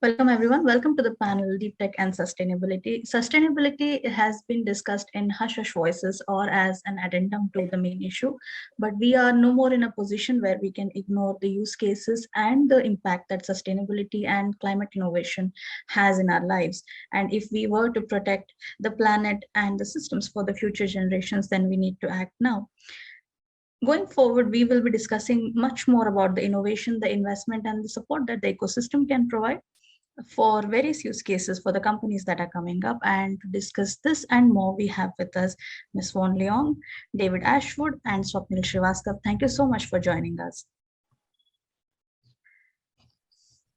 Welcome, everyone. Welcome to the panel, Deep Tech and Sustainability. Sustainability has been discussed in hush-hush voices or as an addendum to the main issue, but we are no more in a position where we can ignore the use cases and the impact that sustainability and climate innovation has in our lives. And if we were to protect the planet and the systems for the future generations, then we need to act now. Going forward, we will be discussing much more about the innovation, the investment, and the support that the ecosystem can provide for various use cases for the companies that are coming up. And to discuss this and more, we have with us Ms. Leong, David Ashwood, and Swapnil Shrivastav. Thank you so much for joining us.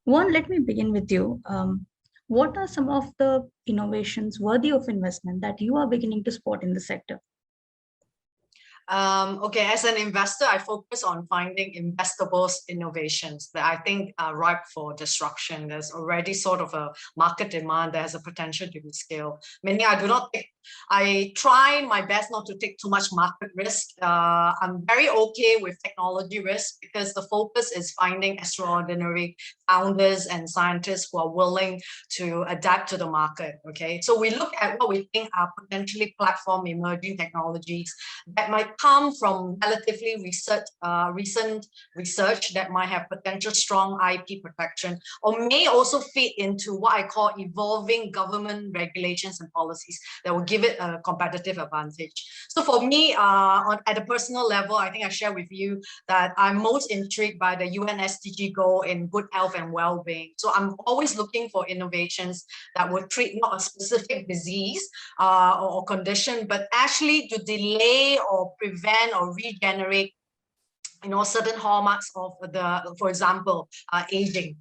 Let me begin with you. What are some of the innovations worthy of investment that you are beginning to spot in the sector? Okay, as an investor, I focus on finding investable innovations that I think are ripe for disruption. There's already sort of a market demand that has a potential to be scaled. Meaning I try my best not to take too much market risk. I'm very okay with technology risk because the focus is finding extraordinary founders and scientists who are willing to adapt to the market. Okay, so we look at what we think are potentially platform emerging technologies that might come from relatively recent research that might have potential strong IP protection, or may also fit into what I call evolving government regulations and policies that will give it a competitive advantage. So for me, at a personal level, I think I share with you that I'm most intrigued by the UN SDG goal in good health and well-being. So I'm always looking for innovations that will treat not a specific disease or condition, but actually to delay or prevent or regenerate certain hallmarks of for example, aging.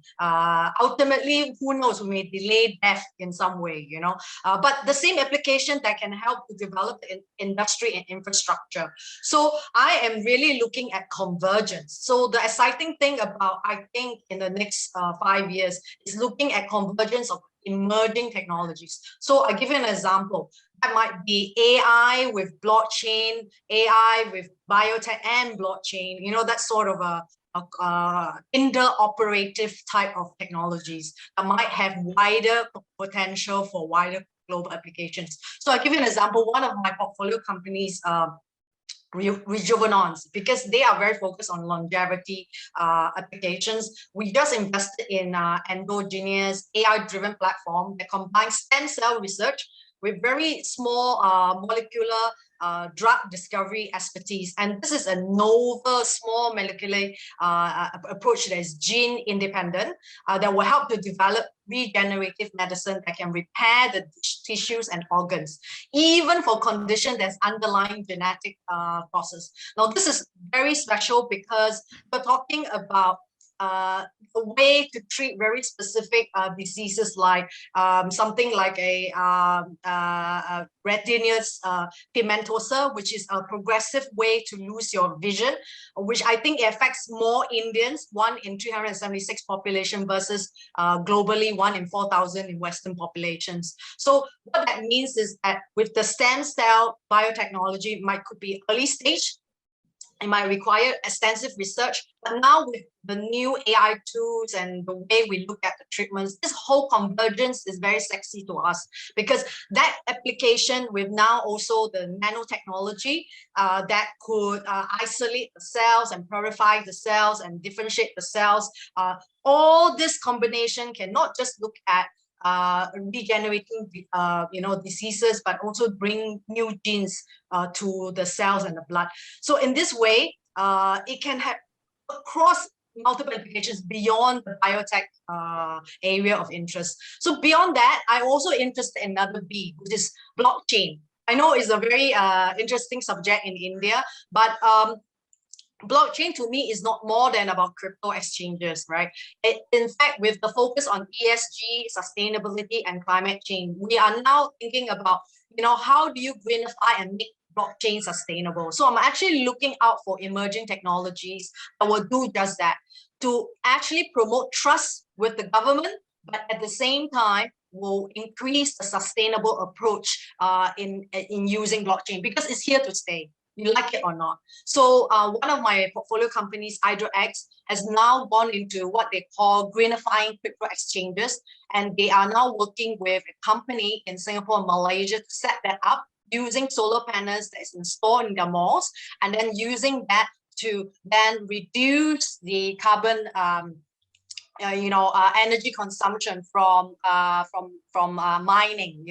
Ultimately, who knows, we may delay death in some way, but the same application that can help to develop industry and infrastructure. So I am really looking at convergence. So the exciting thing about, I think, in the next 5 years is looking at convergence of emerging technologies. So I give you an example. That might be AI with blockchain, AI with biotech and blockchain, that sort of a interoperative type of technologies that might have wider potential for wider global applications. So I give you an example. One of my portfolio companies, Rejuvenance, because they are very focused on longevity applications. We just invested in endogenous AI-driven platform that combines stem cell research with very small molecular drug discovery expertise. And this is a novel small molecular approach that is gene independent that will help to develop regenerative medicine that can repair the tissues and organs, even for condition that's underlying genetic process. Now, this is very special because we're talking about a way to treat very specific diseases like something like a retinitis pigmentosa, which is a progressive way to lose your vision, which I think affects more Indians, 1 in 376 population versus globally 1 in 4,000 in Western populations. So what that means is that with the stem cell biotechnology, it could be early stage. It might require extensive research, but now with the new AI tools and the way we look at the treatments, this whole convergence is very sexy to us because that application with now also the nanotechnology that could isolate the cells and purify the cells and differentiate the cells. All this combination can not just look at regenerating diseases, but also bring new genes to the cells and the blood. So in this way, it can have across multiple applications beyond the biotech area of interest. So beyond that, I also interested in another B, which is blockchain. I know it's a very interesting subject in India, but blockchain to me is not more than about crypto exchanges, right? In fact, with the focus on ESG, sustainability, and climate change, we are now thinking about, how do you greenify and make blockchain sustainable? So I'm actually looking out for emerging technologies that will do just that, to actually promote trust with the government, but at the same time, will increase the sustainable approach in using blockchain because it's here to stay. you like it or not. So one of my portfolio companies, HydroX, has now gone into what they call greenifying crypto exchanges. And they are now working with a company in Singapore and Malaysia to set that up using solar panels that is installed in their malls, and then using that to then reduce the carbon energy consumption from mining,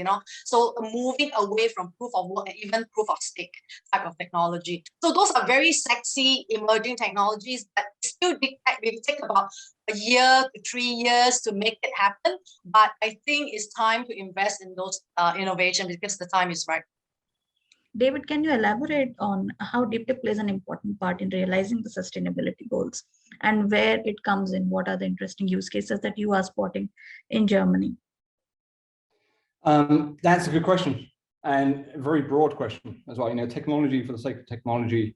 so moving away from proof of work and even proof of stake type of technology. So those are very sexy emerging technologies, but still will take about a year to 3 years to make it happen. But I think it's time to invest in those innovations because the time is right. David, can you elaborate on how DeepTech plays an important part in realizing the sustainability goals and where it comes in? What are the interesting use cases that you are spotting in Germany? That's a good question, and a very broad question as well. Technology for the sake of technology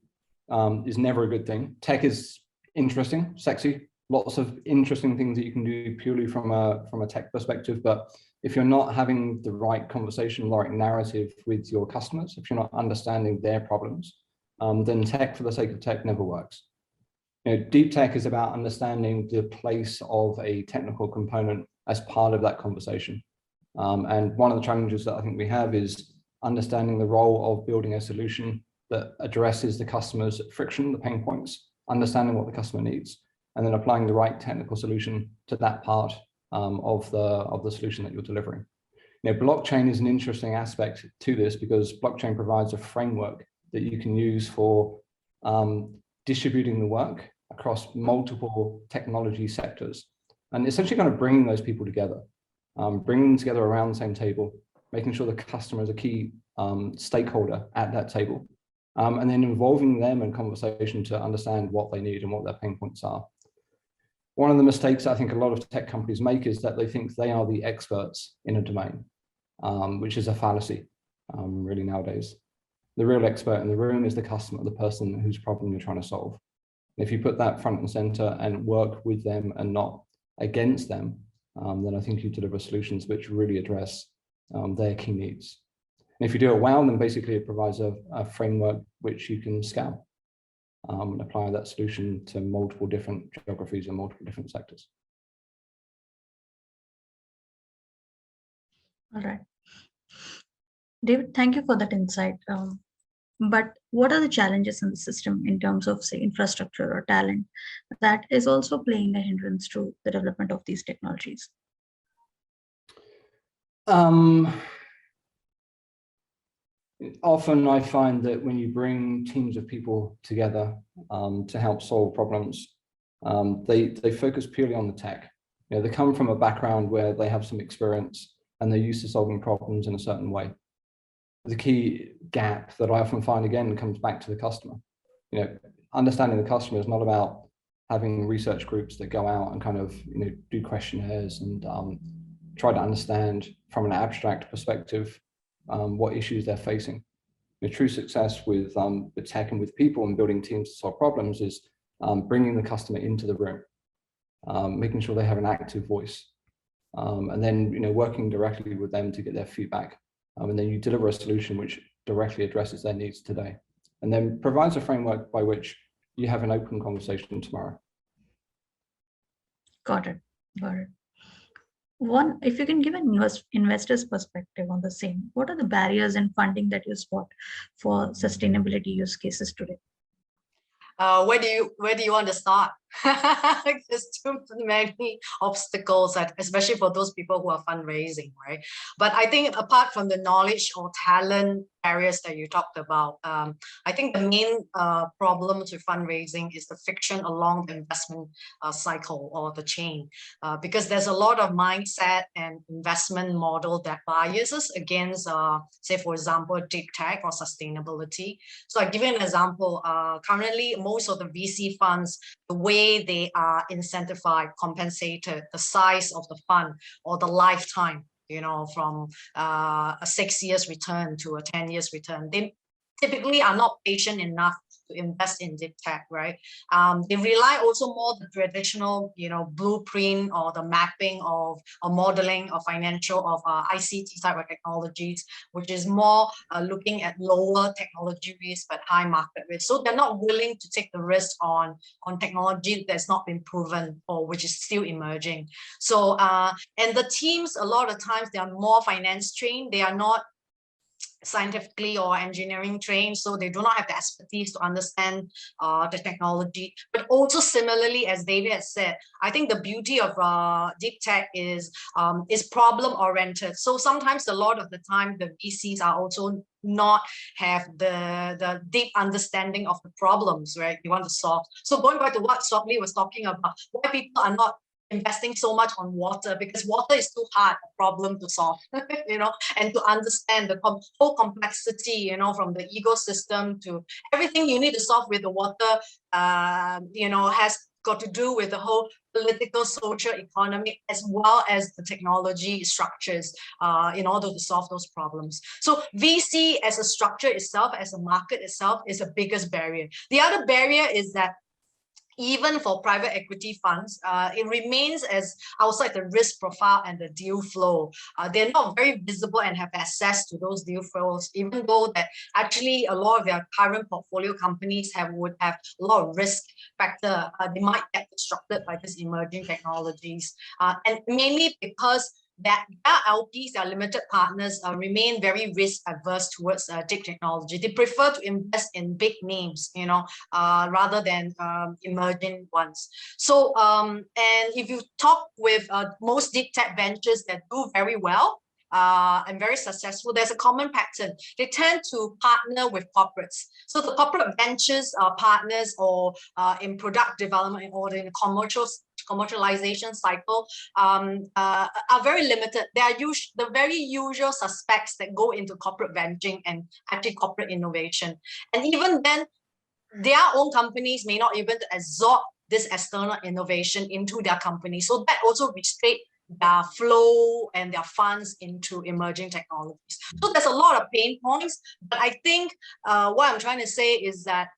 is never a good thing. Tech is interesting, sexy, lots of interesting things that you can do purely from a tech perspective, but if you're not having the right conversation, the right narrative with your customers, if you're not understanding their problems, then tech for the sake of tech never works. Deep tech is about understanding the place of a technical component as part of that conversation. And one of the challenges that I think we have is understanding the role of building a solution that addresses the customer's friction, the pain points, understanding what the customer needs, and then applying the right technical solution to that part of the solution that you're delivering. Blockchain is an interesting aspect to this because blockchain provides a framework that you can use for distributing the work across multiple technology sectors, and essentially kind of bringing those people together, bringing them together around the same table, making sure the customer is a key stakeholder at that table, and then involving them in conversation to understand what they need and what their pain points are. One of the mistakes I think a lot of tech companies make is that they think they are the experts in a domain, which is a fallacy, really nowadays. The real expert in the room is the customer, the person whose problem you're trying to solve. If you put that front and center and work with them and not against them, then I think you deliver solutions which really address their key needs. And if you do it well, then basically it provides a framework which you can scale and apply that solution to multiple different geographies and multiple different sectors. All right. David, thank you for that insight. But what are the challenges in the system in terms of, say, infrastructure or talent that is also playing a hindrance to the development of these technologies? Often I find that when you bring teams of people together to help solve problems, they focus purely on the tech. They come from a background where they have some experience and they're used to solving problems in a certain way. The key gap that I often find again comes back to the customer. Understanding the customer is not about having research groups that go out and kind of do questionnaires and try to understand from an abstract perspective what issues they're facing. The true success with tech and with people and building teams to solve problems is bringing the customer into the room, making sure they have an active voice, and then working directly with them to get their feedback, and then you deliver a solution which directly addresses their needs today, and then provides a framework by which you have an open conversation tomorrow. Got it. Got it. If you can give an investor's perspective on the same, what are the barriers in funding that you spot for sustainability use cases today? Where do you want to start? There's too many obstacles, especially for those people who are fundraising, right? But I think apart from the knowledge or talent areas that you talked about, I think the main problem with fundraising is the friction along the investment cycle or the chain, because there's a lot of mindset and investment model that biases against, say, for example, deep tech or sustainability. So I give you an example. Currently, most of the VC funds, the way they are incentivized, compensated, the size of the fund or the lifetime, from a 6 years return to a 10 years return. typically are not patient enough to invest in deep tech, right? They rely also more the traditional, blueprint or the mapping of or modeling of financial of ICT type of technologies, which is more looking at lower technology risk but high market risk. So they're not willing to take the risk on technology that's not been proven or which is still emerging. So and the teams, a lot of times they are more finance trained. They are not scientifically or engineering trained, so they do not have the expertise to understand the technology. But also similarly, as David has said, I think the beauty of deep tech is problem oriented. So sometimes a lot of the time the VCs are also not have the deep understanding of the problems, right, you want to solve. So going back to what Swapnil was talking about, why people are not investing so much on water, because water is too hard a problem to solve, and to understand the whole complexity, from the ecosystem to everything you need to solve with the water, has got to do with the whole political, social, economic, as well as the technology structures in order to solve those problems. So VC as a structure itself, as a market itself, is the biggest barrier. The other barrier is that even for private equity funds, it remains as outside the risk profile and the deal flow. They're not very visible and have access to those deal flows, even though that actually a lot of their current portfolio companies would have a lot of risk factor. They might get disrupted by these emerging technologies. And mainly because that their LPs, their limited partners, remain very risk averse towards deep technology. They prefer to invest in big names, rather than emerging ones. So, and if you talk with most deep tech ventures that do very well, and very successful, there's a common pattern. They tend to partner with corporates. So the corporate ventures partners or in product development or in commercialization cycle are very limited. They are the very usual suspects that go into corporate venturing and actually corporate innovation. And even then, their own companies may not even absorb this external innovation into their company. So that also restricts their flow and their funds into emerging technologies. So there's a lot of pain points, but I think what I'm trying to say is that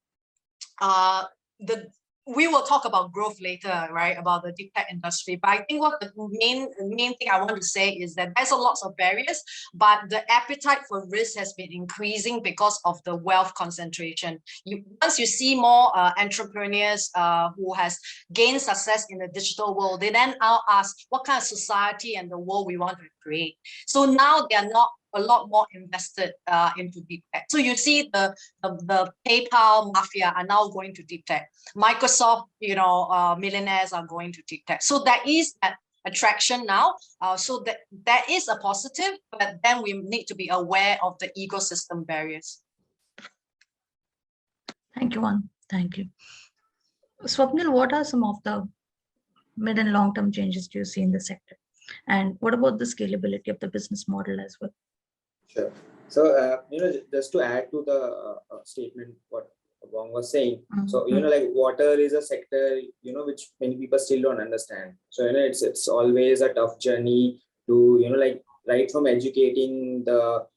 we will talk about growth later, right, about the deep tech industry. But I think what the main thing I want to say is that there's a lot of barriers, but the appetite for risk has been increasing because of the wealth concentration. Once you see more entrepreneurs who has gained success in the digital world, they then now ask what kind of society and the world we want to create. So now they are not a lot more invested into deep tech. So you see the PayPal mafia are now going to deep tech. Microsoft, millionaires are going to deep tech. So there is that attraction now. So that is a positive, but then we need to be aware of the ecosystem barriers. Thank you, Juan. Thank you. Swapnil, what are some of the mid and long-term changes do you see in the sector? And what about the scalability of the business model as well? Sure. So, just to add to the statement what Wong was saying, so, like water is a sector, which many people still don't understand. So, it's always a tough journey to, right from educating the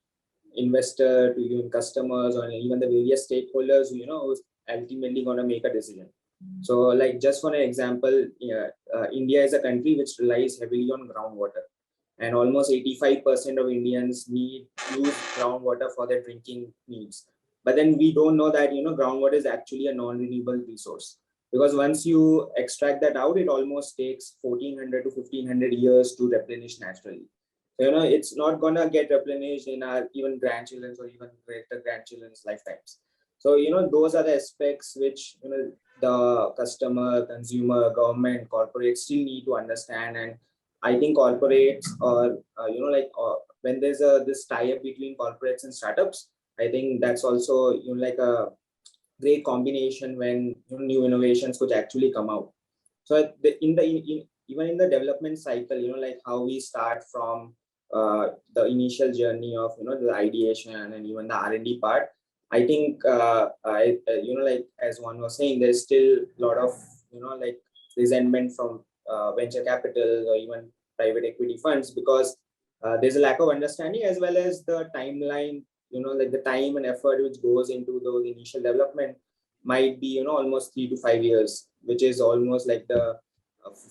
investor to even customers or even the various stakeholders, who's ultimately going to make a decision. So, like just for an example, India is a country which relies heavily on groundwater. And almost 85% of Indians use groundwater for their drinking needs. But then we don't know that, groundwater is actually a non-renewable resource. Because once you extract that out, it almost takes 1400 to 1500 years to replenish naturally. So, it's not going to get replenished in our even grandchildren's or even greater grandchildren's lifetimes. So, those are the aspects which, the customer, consumer, government, corporates still need to understand. And I think corporates or, when there's this tie-up between corporates and startups, I think that's also, like a great combination when new innovations could actually come out. So even in the development cycle, like how we start from the initial journey of, the ideation and even the R&D part, I think, like as one was saying, there's still a lot of, like resentment from venture capital or even private equity funds, because there's a lack of understanding as well as the timeline like the time and effort which goes into those initial development might be, almost 3 to 5 years, which is almost like the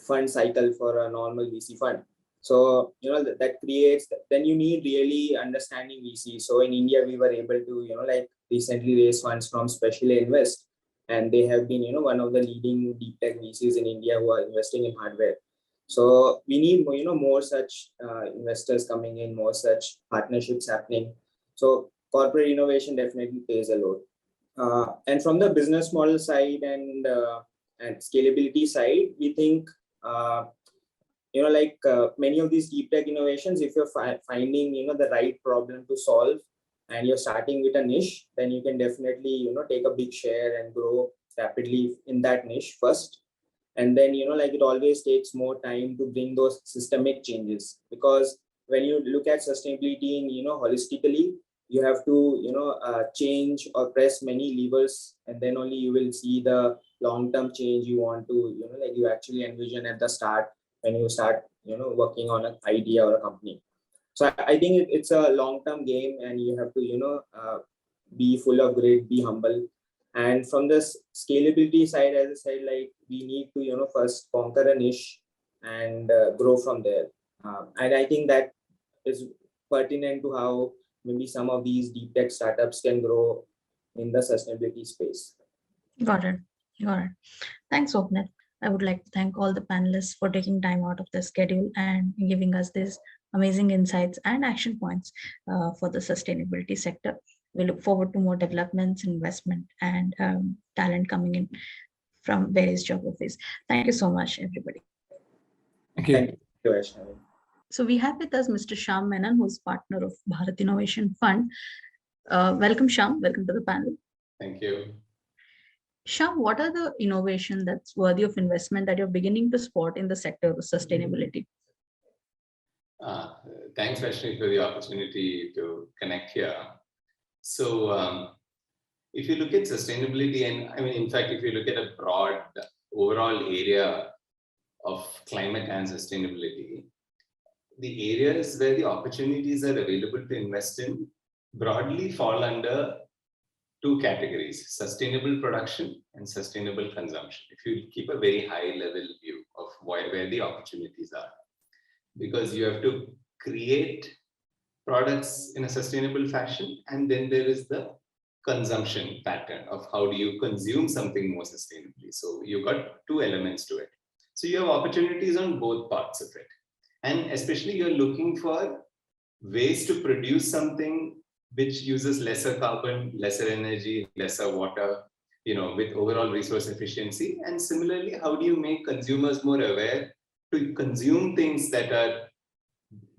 fund cycle for a normal VC fund. So, that creates, then you need really understanding VC. So in India, we were able to, like recently raise funds from Specially Invest, and they have been, one of the leading deep tech VCs in India who are investing in hardware. So we need, more such investors coming in, more such partnerships happening. So corporate innovation definitely plays a role. And from the business model side and scalability side, we think, many of these deep tech innovations, if you're finding, the right problem to solve and you're starting with a niche, then you can definitely, take a big share and grow rapidly in that niche first. And then, it always takes more time to bring those systemic changes, because when you look at sustainability in, holistically, you have to, change or press many levers, and then only you will see the long-term change you want to, you actually envision at the start when you start, working on an idea or a company. So I think it's a long-term game, and you have to, be full of grit, be humble. And from this scalability side, as I said, like we need to, first conquer a niche and grow from there. And I think that is pertinent to how maybe some of these deep tech startups can grow in the sustainability space. Got it. Got it. Thanks, Swapnil. I would like to thank all the panelists for taking time out of their schedule and giving us these amazing insights and action points for the sustainability sector. We look forward to more developments, investment, and talent coming in from various geographies. Thank you so much, everybody. Thank you. Thank you, Ashwood. So we have with us Mr. Shyam Menon, who's partner of Bharat Innovation Fund. Welcome, Shyam. Welcome to the panel. Thank you. Shyam, what are the innovations that's worthy of investment that you're beginning to spot in the sector of sustainability? Thanks, Ashwin, for the opportunity to connect here. So if you look at sustainability, and I mean, in fact, if you look at a broad overall area of climate and sustainability, the areas where the opportunities are available to invest in broadly fall under two categories: sustainable production and sustainable consumption. If you keep a very high level view of where the opportunities are, because you have to create products in a sustainable fashion, and then there is the consumption pattern of how do you consume something more sustainably. So you've got two elements to it. So you have opportunities on both parts of it. And especially you're looking for ways to produce something which uses lesser carbon, lesser energy, lesser water, with overall resource efficiency. And similarly, how do you make consumers more aware to consume things that are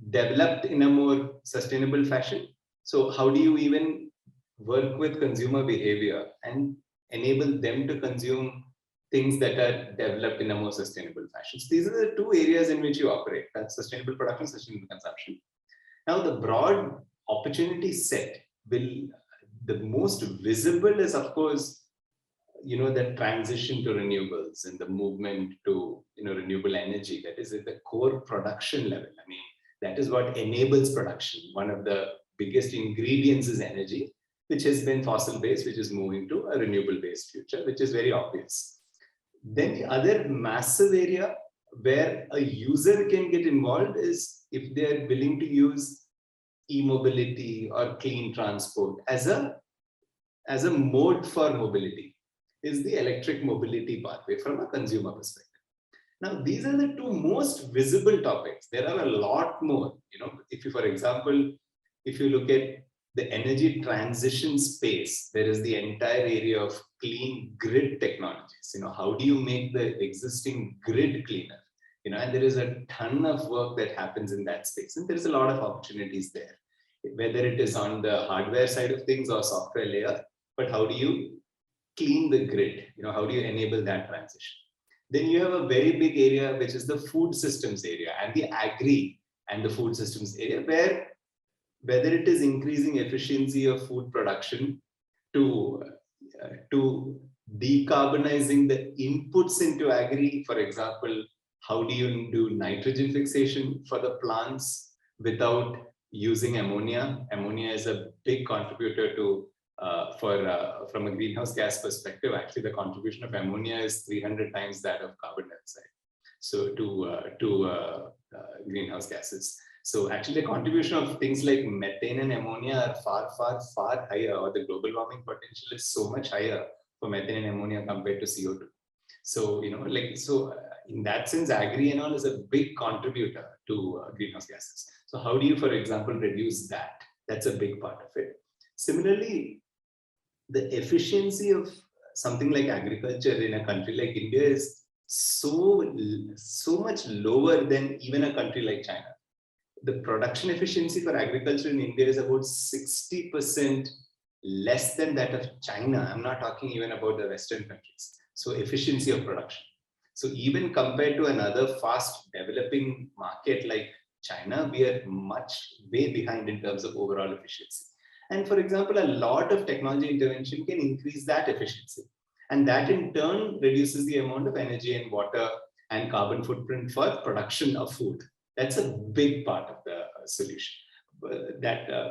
developed in a more sustainable fashion? So how do you even work with consumer behavior and enable them to consume things that are developed in a more sustainable fashion? So these are the two areas in which you operate: that's sustainable production, sustainable consumption. Now the broad opportunity set the most visible is, of course, the transition to renewables and the movement to renewable energy. That is at the core production level. I mean, that is what enables production. One of the biggest ingredients is energy, which has been fossil based, which is moving to a renewable based future, which is very obvious. Then the other massive area where a user can get involved is if they're willing to use e-mobility or clean transport as a mode for mobility, is the electric mobility pathway from a consumer perspective. Now, these are the two most visible topics. There are a lot more. If you, for example, if you look at the energy transition space, there is the entire area of clean grid technologies. How do you make the existing grid cleaner? And there is a ton of work that happens in that space, and there is a lot of opportunities there, whether it is on the hardware side of things or software layer. But how do you clean the grid? How do you enable that transition? Then you have a very big area, which is the food systems area and the agri and the food systems area, where whether it is increasing efficiency of food production to decarbonizing the inputs into agri. For example, how do you do nitrogen fixation for the plants without using ammonia. Ammonia is a big contributor to, from a greenhouse gas perspective, actually the contribution of ammonia is 300 times that of carbon dioxide. So to greenhouse gases. So actually the contribution of things like methane and ammonia are far, far, far higher, or the global warming potential is so much higher for methane and ammonia compared to CO2. So, in that sense, agri-enol is a big contributor to greenhouse gases. So how do you, for example, reduce that? That's a big part of it. Similarly, the efficiency of something like agriculture in a country like India is so much lower than even a country like China. The production efficiency for agriculture in India is about 60% less than that of China. I'm not talking even about the Western countries. So efficiency of production. So even compared to another fast developing market like China, we are way behind in terms of overall efficiency. And for example, a lot of technology intervention can increase that efficiency. And that in turn reduces the amount of energy and water and carbon footprint for production of food. That's a big part of the solution,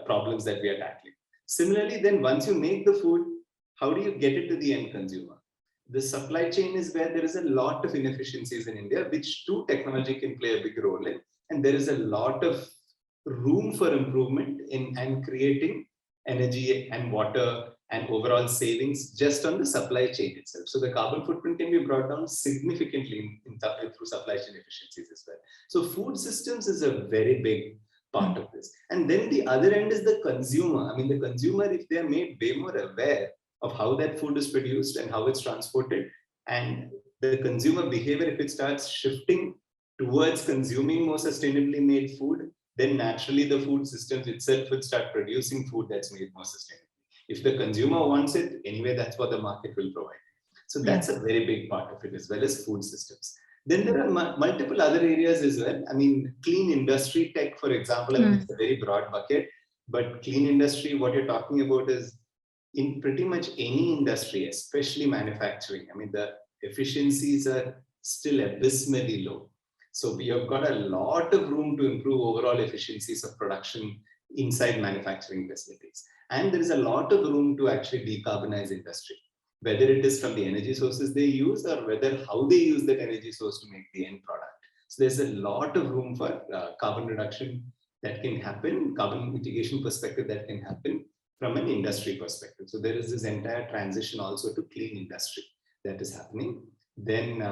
problems that we are tackling. Similarly, then once you make the food, how do you get it to the end consumer? The supply chain is where there is a lot of inefficiencies in India, which too technology can play a big role in. And there is a lot of room for improvement in and creating energy and water and overall savings just on the supply chain itself. So the carbon footprint can be brought down significantly through supply chain efficiencies as well. So food systems is a very big part of this. And then the other end is the consumer. I mean, the consumer, if they're made way more aware of how that food is produced and how it's transported, and the consumer behavior, if it starts shifting towards consuming more sustainably made food, then naturally the food systems itself will start producing food that's made more sustainably. If the consumer wants it, anyway, that's what the market will provide. So that's a very big part of it, as well as food systems. Then there are multiple other areas as well. I mean, clean industry tech, for example, I mean, it's a very broad bucket, but clean industry, what you're talking about is in pretty much any industry, especially manufacturing. I mean, the efficiencies are still abysmally low. So we have got a lot of room to improve overall efficiencies of production inside manufacturing facilities. And there is a lot of room to actually decarbonize industry, whether it is from the energy sources they use or whether how they use that energy source to make the end product. So there's a lot of room for carbon reduction that can happen, carbon mitigation perspective that can happen from an industry perspective. So there is this entire transition also to clean industry that is happening. Then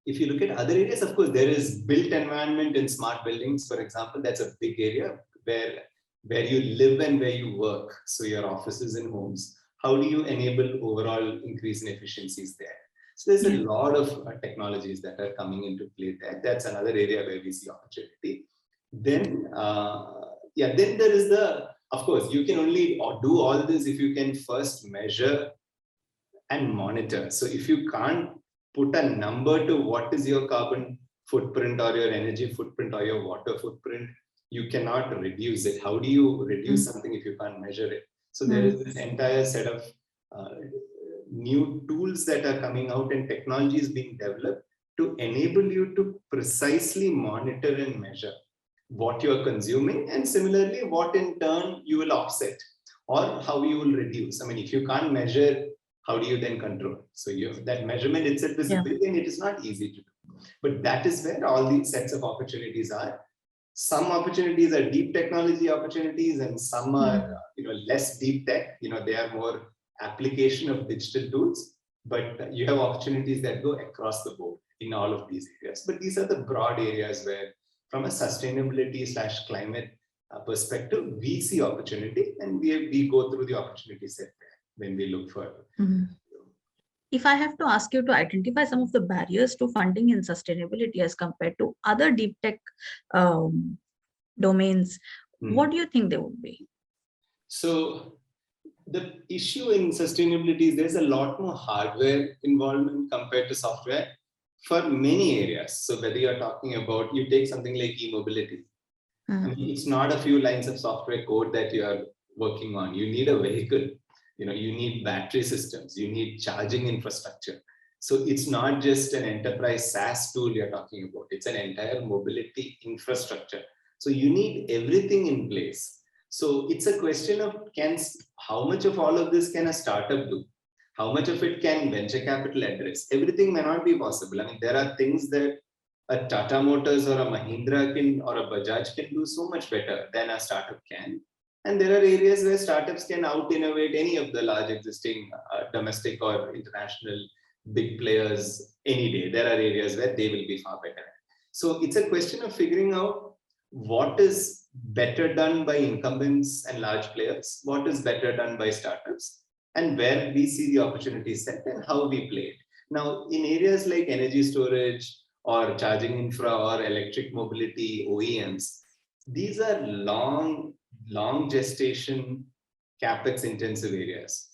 if you look at other areas, of course, there is built environment and smart buildings, for example. That's a big area where you live and where you work. So your offices and homes. How do you enable overall increase in efficiencies there? So there's a lot of technologies that are coming into play there. That's another area where we see opportunity. Then, then there is of course, you can only do all this if you can first measure and monitor. So if you can't put a number to what is your carbon footprint or your energy footprint or your water footprint, you cannot reduce it. How do you reduce something if you can't measure it? So there is this entire set of new tools that are coming out and technologies being developed to enable you to precisely monitor and measure what you're consuming, and similarly what in turn you will offset or how you will reduce. I mean, if you can't measure, how do you then control? So that measurement itself is big and it is not easy to do. But that is where all these sets of opportunities are. Some opportunities are deep technology opportunities, and some are less deep tech. They are more application of digital tools. But you have opportunities that go across the board in all of these areas. But these are the broad areas where, from a sustainability/climate perspective, we see opportunity, and we go through the opportunity set when we look further. If I have to ask you to identify some of the barriers to funding in sustainability as compared to other deep tech domains, what do you think they would be? So the issue in sustainability is there's a lot more hardware involvement compared to software for many areas. So whether you're talking about, you take something like e-mobility, I mean, it's not a few lines of software code that you are working on. You need a vehicle. You need battery systems, you need charging infrastructure. So it's not just an enterprise SaaS tool you're talking about, it's an entire mobility infrastructure. So you need everything in place. So it's a question of how much of all of this can a startup do? How much of it can venture capital address? Everything may not be possible. I mean, there are things that a Tata Motors or a Mahindra can or a Bajaj can do so much better than a startup can. And there are areas where startups can out-innovate any of the large existing domestic or international big players any day. There are areas where they will be far better. So it's a question of figuring out what is better done by incumbents and large players, what is better done by startups, and where we see the opportunity set and how we play it. Now, in areas like energy storage or charging infra or electric mobility OEMs, these are long gestation, capex intensive areas.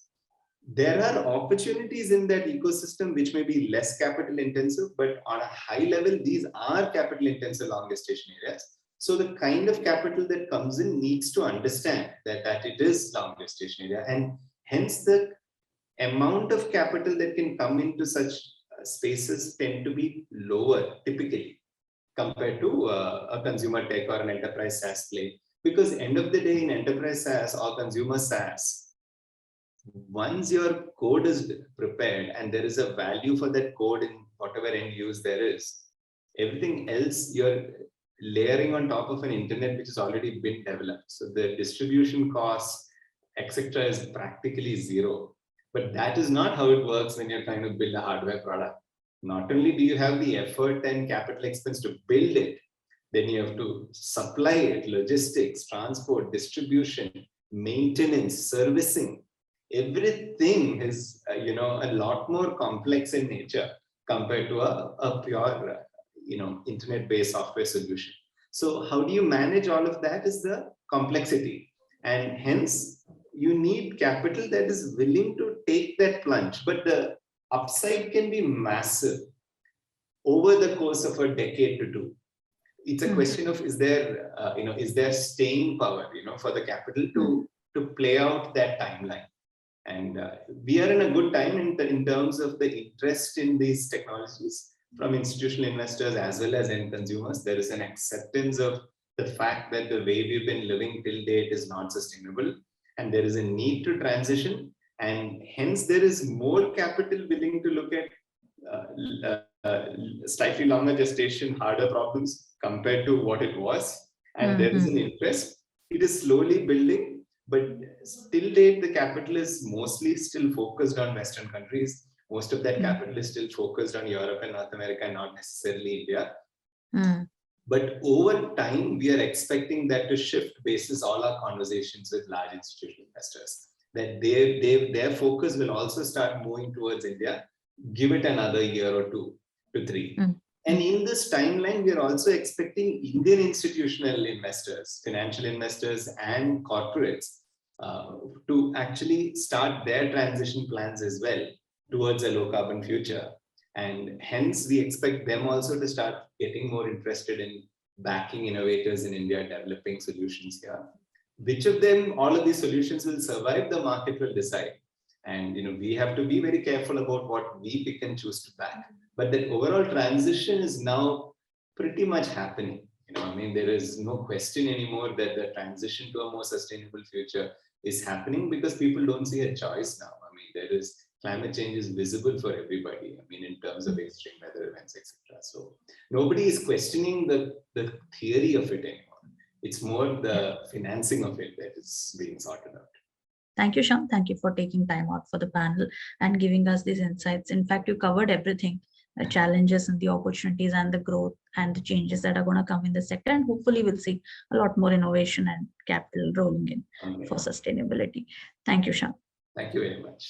There are opportunities in that ecosystem which may be less capital intensive, but on a high level, these are capital intensive long gestation areas. So the kind of capital that comes in needs to understand that it is long gestation area, and hence the amount of capital that can come into such spaces tend to be lower typically compared to a consumer tech or an enterprise SaaS play. Because end of the day in enterprise SaaS or consumer SaaS, once your code is prepared and there is a value for that code in whatever end use there is, everything else you're layering on top of an internet which has already been developed. So the distribution costs, etc., is practically zero. But that is not how it works when you're trying to build a hardware product. Not only do you have the effort and capital expense to build it, then you have to supply it, logistics, transport, distribution, maintenance, servicing. Everything is a lot more complex in nature compared to a pure internet-based software solution. So how do you manage all of that is the complexity, and hence you need capital that is willing to take that plunge. But the upside can be massive over the course of a decade to two. It's a question of is there staying power for the capital to play out that timeline. And we are in a good time in terms of the interest in these technologies from institutional investors as well as end consumers. There is an acceptance of the fact that the way we've been living till date is not sustainable, and there is a need to transition, and hence there is more capital willing to look at slightly longer gestation, harder problems compared to what it was, and there is an interest. It is slowly building. But till date, the capital is mostly still focused on Western countries. Most of that capital is still focused on Europe and North America, not necessarily India. But over time, we are expecting that to shift basis all our conversations with large institutional investors, that their focus will also start moving towards India. Give it another year or 2 to 3. And in this timeline, we are also expecting Indian institutional investors, financial investors, and corporates to actually start their transition plans as well towards a low carbon future. And hence, we expect them also to start getting more interested in backing innovators in India, developing solutions here. Which of them, all of these solutions will survive, the market will decide. And we have to be very careful about what we pick and choose to back. But that overall transition is now pretty much happening. There is no question anymore that the transition to a more sustainable future is happening because people don't see a choice now. There is climate change is visible for everybody. In terms of extreme weather events, etc. So nobody is questioning the theory of it anymore. It's more the financing of it that is being sorted out. Thank you, Shyam. Thank you for taking time out for the panel and giving us these insights. In fact, you covered everything, the challenges and the opportunities and the growth and the changes that are going to come in the sector. And hopefully we'll see a lot more innovation and capital rolling in for sustainability. Thank you, Shyam. Thank you very much.